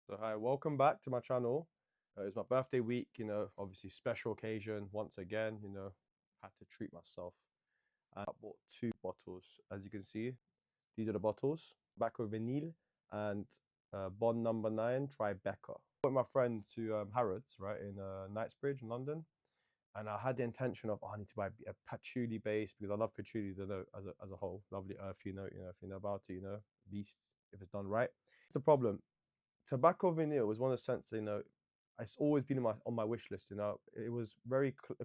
So hi, welcome back to my channel. It's my birthday week, obviously special occasion once again, had to treat myself. I bought two bottles. As you can see, these are the bottles, Tobacco Vanille and Bond Number 9 Tribeca. I went with my friend to Harrods, right, in Knightsbridge in London. And I had the intention of, I need to buy a patchouli base because I love patchouli as a whole. Lovely earthy note, if you know about it, beast, if it's done right. It's the problem. Tobacco Vanille was one of the scents, it's always been on my wish list. It was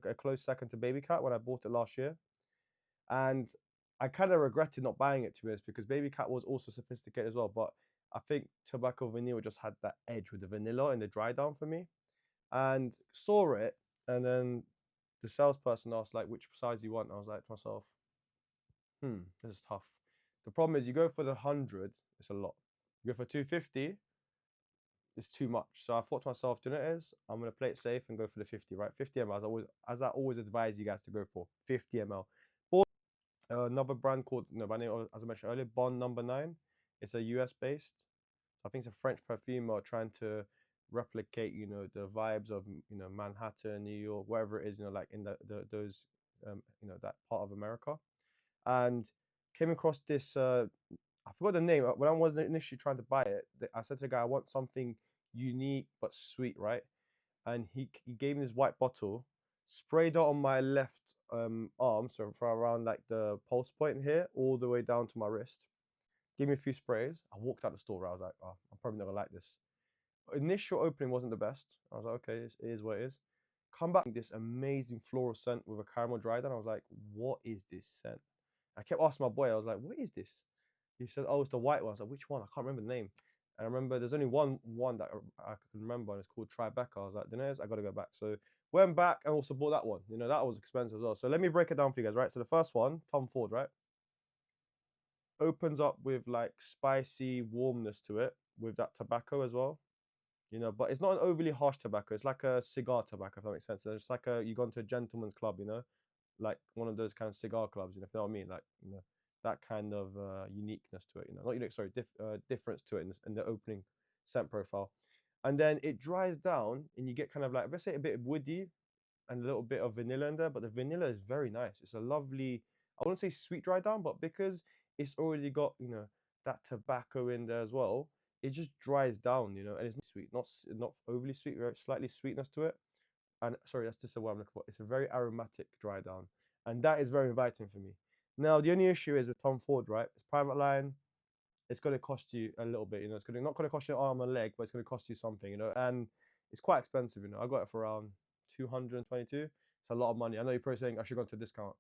a close second to Baby Cat when I bought it last year, and I kind of regretted not buying it, to be honest, because Baby Cat was also sophisticated as well. But I think Tobacco Vanille just had that edge with the vanilla and the dry down for me, and saw it, and then the salesperson asked like which size you want. I was like to myself, this is tough. The problem is you go for the 100, it's a lot. You go for 250, it's too much. So I thought to myself, do you know what it is? I'm gonna play it safe and go for the 50, right? 50 ml. As I always advise you guys to go for 50 ml. Bought another brand called, by name, as I mentioned earlier, Bond Number 9. It's a US based. I think it's a French perfumer trying to replicate, the vibes of, Manhattan, New York, wherever it is, like in those, that part of America. And came across this I forgot the name. When I was initially trying to buy it, I said to the guy, I want something unique but sweet, right? And he gave me this white bottle, sprayed it on my left arm, so from around like the pulse point here, all the way down to my wrist. Gave me a few sprays. I walked out the store. I was like, oh, I'm probably not gonna like this. Initial opening wasn't the best. I was like, okay, it is what it is. Come back, this amazing floral scent with a caramel dry down. I was like, what is this scent? I kept asking my boy. I was like, what is this? He said, "Oh, it's the white one." I was like, "Which one?" I can't remember the name. And I remember there's only one that I can remember, and it's called Tribeca. I was like, "Denez, I got to go back." So went back and also bought that one. That was expensive as well. So let me break it down for you guys, right? So the first one, Tom Ford, right, opens up with like spicy warmness to it with that tobacco as well. But it's not an overly harsh tobacco. It's like a cigar tobacco, if that makes sense. It's like you gone to a gentleman's club, like one of those kind of cigar clubs, if you know what I mean, like that kind of uniqueness to it, not unique, sorry, difference to it in the opening scent profile, and then it dries down, and you get kind of like, let's say, a bit of woody and a little bit of vanilla in there, but the vanilla is very nice. It's a lovely, I wouldn't say sweet dry down, but because it's already got that tobacco in there as well, it just dries down, and it's not sweet, not overly sweet, very slightly sweetness to it. And sorry, that's just the word I'm looking for. It's a very aromatic dry down, and that is very inviting for me. Now, the only issue is with Tom Ford, right? It's private line. It's going to cost you a little bit, It's not going to cost you an arm and leg, but it's going to cost you something, And it's quite expensive, I got it for around 222. It's a lot of money. I know you're probably saying I should go to a discount.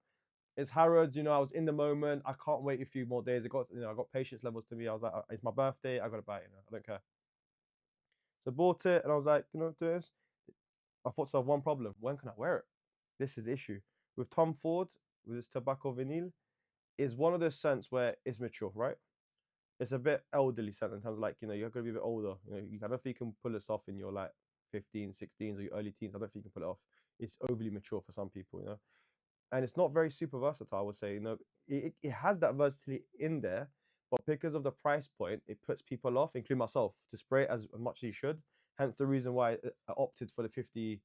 It's Harrods, I was in the moment. I can't wait a few more days. I got patience levels to me. I was like, it's my birthday. I got to buy it. I don't care. So I bought it, and I was like, do this. I thought, so one problem. When can I wear it? This is the issue. With Tom Ford, with his Tobacco Vanille, is one of those scents where it's mature, right? It's a bit elderly scent in terms of like, you're going to be a bit older. I don't think you can pull this off in your like 15, 16s or your early teens. I don't think you can pull it off. It's overly mature for some people. And it's not very super versatile, I would say. It has that versatility in there, but because of the price point, it puts people off, including myself, to spray it as much as you should. Hence the reason why I opted for the 50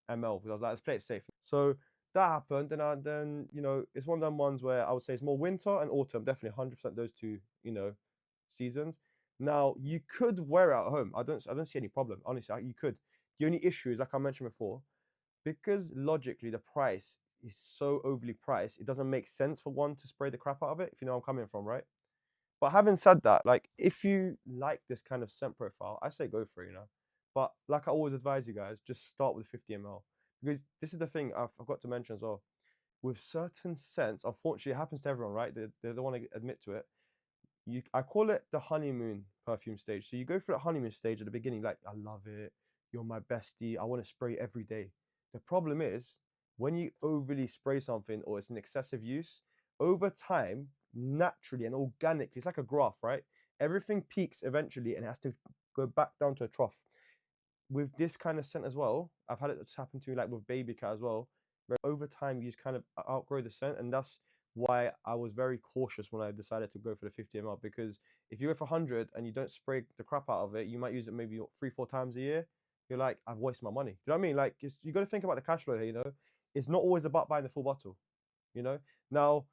ml, because I was like, let's play it safe. So that happened, and then it's one of them ones where I would say it's more winter and autumn, definitely 100% those two seasons. Now you could wear it at home. I don't see any problem. Honestly, you could. The only issue is, like I mentioned before, because logically the price is so overly priced, it doesn't make sense for one to spray the crap out of it, if you know where I'm coming from, right? But having said that, like, if you like this kind of scent profile, I say go for it. But like I always advise you guys, just start with 50 ml, because this is the thing I forgot to mention as well. With certain scents, unfortunately, it happens to everyone, right? They don't want to admit to it. I call it the honeymoon perfume stage. So you go through that honeymoon stage at the beginning, like, I love it, you're my bestie, I want to spray every day. The problem is, when you overly spray something or it's an excessive use, over time, naturally and organically, it's like a graph, right? Everything peaks eventually and it has to go back down to a trough. With this kind of scent as well, I've had it happen to me like with Baby Cat as well, where over time you just kind of outgrow the scent, and that's why I was very cautious when I decided to go for the 50 ml, because if you go for 100 and you don't spray the crap out of it, you might use it maybe 3-4 times a year. You're like, I've wasted my money. Do you know what I mean? Like, you got to think about the cash flow here. You know, it's not always about buying the full bottle. You know, now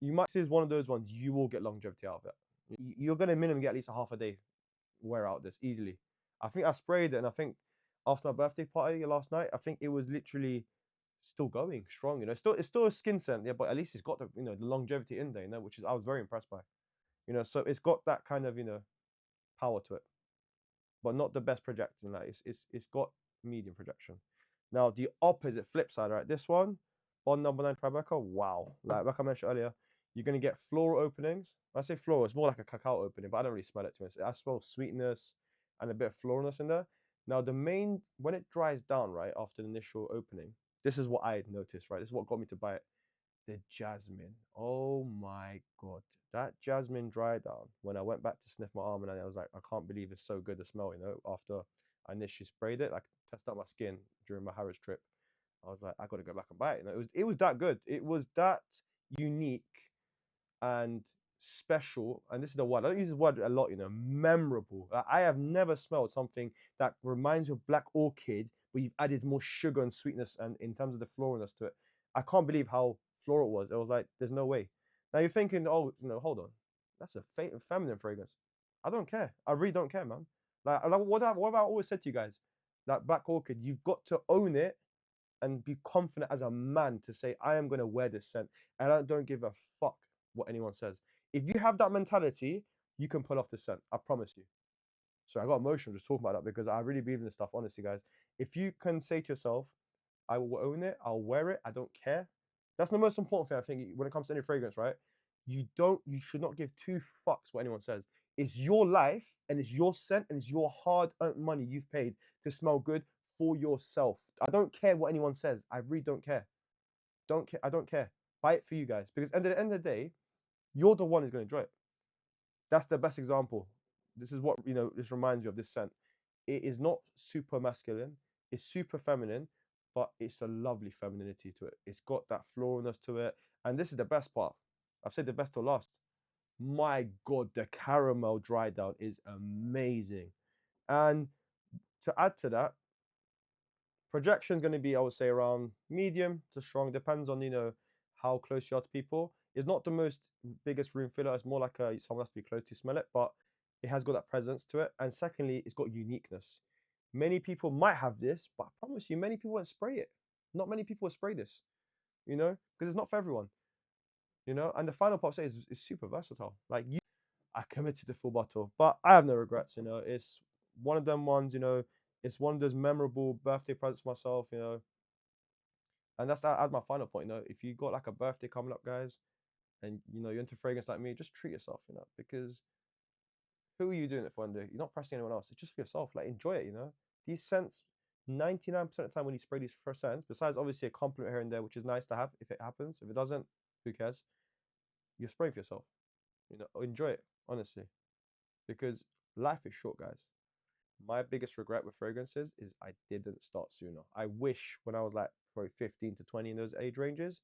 you might say it's one of those ones you will get longevity out of it. You're gonna minimum get at least a half a day wear out this easily. I think I sprayed it, and I think after my birthday party last night, I think it was literally still going strong. You know, it's still a skin scent, yeah, but at least it's got the the longevity in there. You know, which is I was very impressed by. You know, so it's got that kind of power to it, but not the best projection. Like it's got medium projection. Now the opposite flip side, right? This one, Bond number 9 Tribeca. Wow, like I mentioned earlier, you're gonna get floral openings. When I say floral, it's more like a cacao opening, but I don't really smell it too much. I smell sweetness and a bit of floralness in there. Now when it dries down, right after the initial opening, this is what I noticed. Right, this is what got me to buy it. The jasmine. Oh my god. That jasmine dry down when I went back to sniff my arm, and I was like, I can't believe it's so good to smell, after I initially sprayed it, like test out my skin during my Harrods trip. I was like, I gotta go back and buy it. It was that good. It was that unique and special. And this is the word. I don't use this word a lot, memorable. I have never smelled something that reminds you of Black Orchid, but you've added more sugar and sweetness and in terms of the floralness to it. I can't believe how floral it was. It was like, there's no way. Now you're thinking, oh, hold on. That's a feminine fragrance. I don't care. I really don't care, man. Like what have I always said to you guys? Like Black Orchid, you've got to own it and be confident as a man to say, I am going to wear this scent, and I don't give a fuck what anyone says. If you have that mentality, you can pull off the scent. I promise you. So I got emotional just talking about that, because I really believe in this stuff, honestly, guys. If you can say to yourself, I will own it, I'll wear it, I don't care. That's the most important thing, I think, when it comes to any fragrance, right? You should not give two fucks what anyone says. It's your life, and it's your scent, and it's your hard-earned money you've paid to smell good for yourself. I don't care what anyone says. I really don't care. Don't care. I don't care. Buy it for you guys, because at the end of the day, you're the one who's going to enjoy it. That's the best example. This is what this reminds you of this scent. It is not super masculine. It's super feminine, but it's a lovely femininity to it. It's got that floralness to it, and this is the best part. I've said the best till last. My god, the caramel dry down is amazing. And to add to that, projection is going to be, I would say, around medium to strong. Depends on how close you are to people. It's not the most biggest room filler. It's more like someone has to be close to smell it, but it has got that presence to it. And secondly, it's got uniqueness. Many people might have this, but I promise you, many people won't spray it. Not many people will spray this, because it's not for everyone. And the final part I say is super versatile. Like I committed to full bottle, but I have no regrets. It's one of them ones. It's one of those memorable birthday presents for myself. And that's my final point. If you got like a birthday coming up, guys, and you're into fragrance like me, just treat yourself. Because who are you doing it for? You're not pressing anyone else. It's just for yourself. Like enjoy it. These scents. 99% of the time when you spray these first scents, besides obviously a compliment here and there, which is nice to have if it happens. If it doesn't, who cares? You're spraying for yourself. Enjoy it, honestly. Because life is short, guys. My biggest regret with fragrances is I didn't start sooner. I wish when I was like probably 15 to 20 in those age ranges,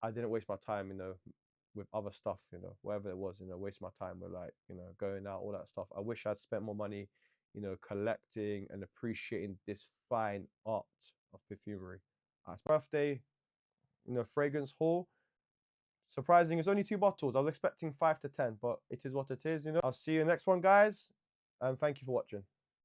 I didn't waste my time, with other stuff, whatever it was, waste my time with like, going out, all that stuff. I wish I'd spent more money, collecting and appreciating this fine art of perfumery. It's birthday, fragrance haul. Surprising, it's only 2 bottles. I was expecting 5 to 10, but it is what it is. I'll see you next one, guys, and thank you for watching.